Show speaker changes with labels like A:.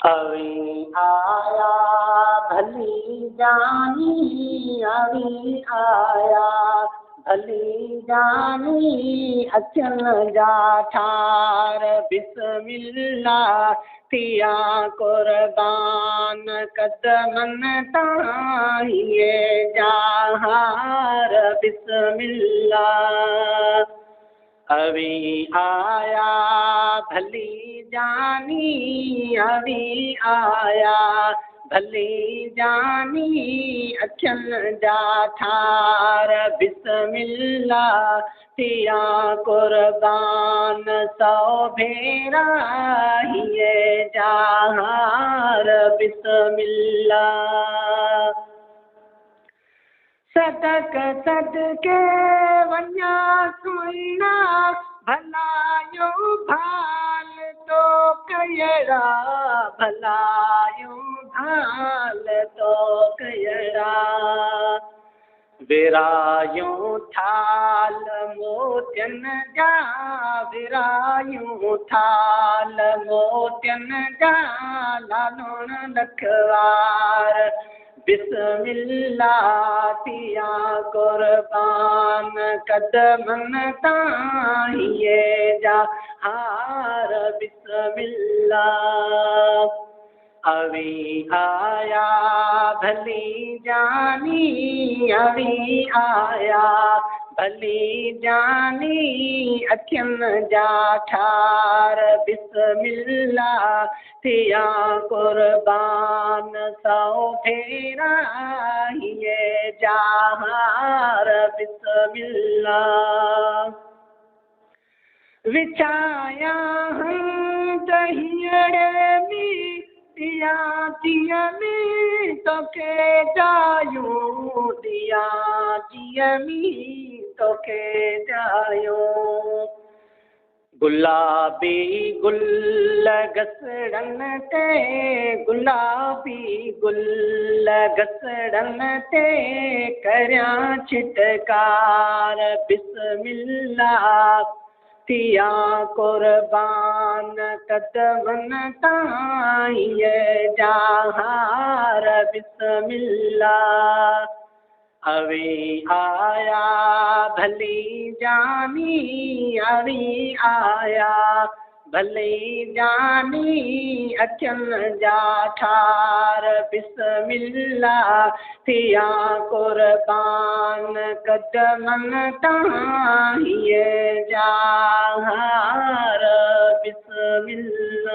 A: अवी आया भली जानी, अवी आया भली जानी, अचन जा ठार बिस्मिल्लाह थिया कुर्बान कदमन ताहिए जहार बिस्मिल्लाह। अवी आया भली जानी, अवी आया भली जानी, अखियन जा ठार बिस्मिल्लाह थिया कुर्बान सौ भेरा हिए जहार बिस्मिल्लाह। सदक सदके वञा सुना भलायो भाल तो कयड़ा, भलायो भाल तो कयड़ा। विरायूं थाल मोतियन जा, विरायूं थाल मोतियन जा, लालुण लखवार बिस्मिल्लाह थिया कुर्बान कदमन ताहिए जहार बिस्मिल्लाह। अवी आया भली जानी, अवी आया भली जानी, अखियन जा ठार बिस्मिल्लाह थिया कुर्बान सौ फेरा हिए जहार बिस्मिल्लाह। विछाया हूं दहियड़े में दिया दिया में तोखे जायूं, दिया दिया में तोखे जायूं। गुलाबी गुल घसड़न ते, गुलाबी गुल घसड़न ते, करयां छिटकार बिस्मिल्लाह थिया कुर्बान कदमन ताहिए जहार बिस्मिल्लाह। अवी आया भली जानी, अवी आया भली जानी, अचन जा ठार बिस्मिल्लाह थिया कुर्बान कदमन ताहिए जहार बिस्मिल्लाह।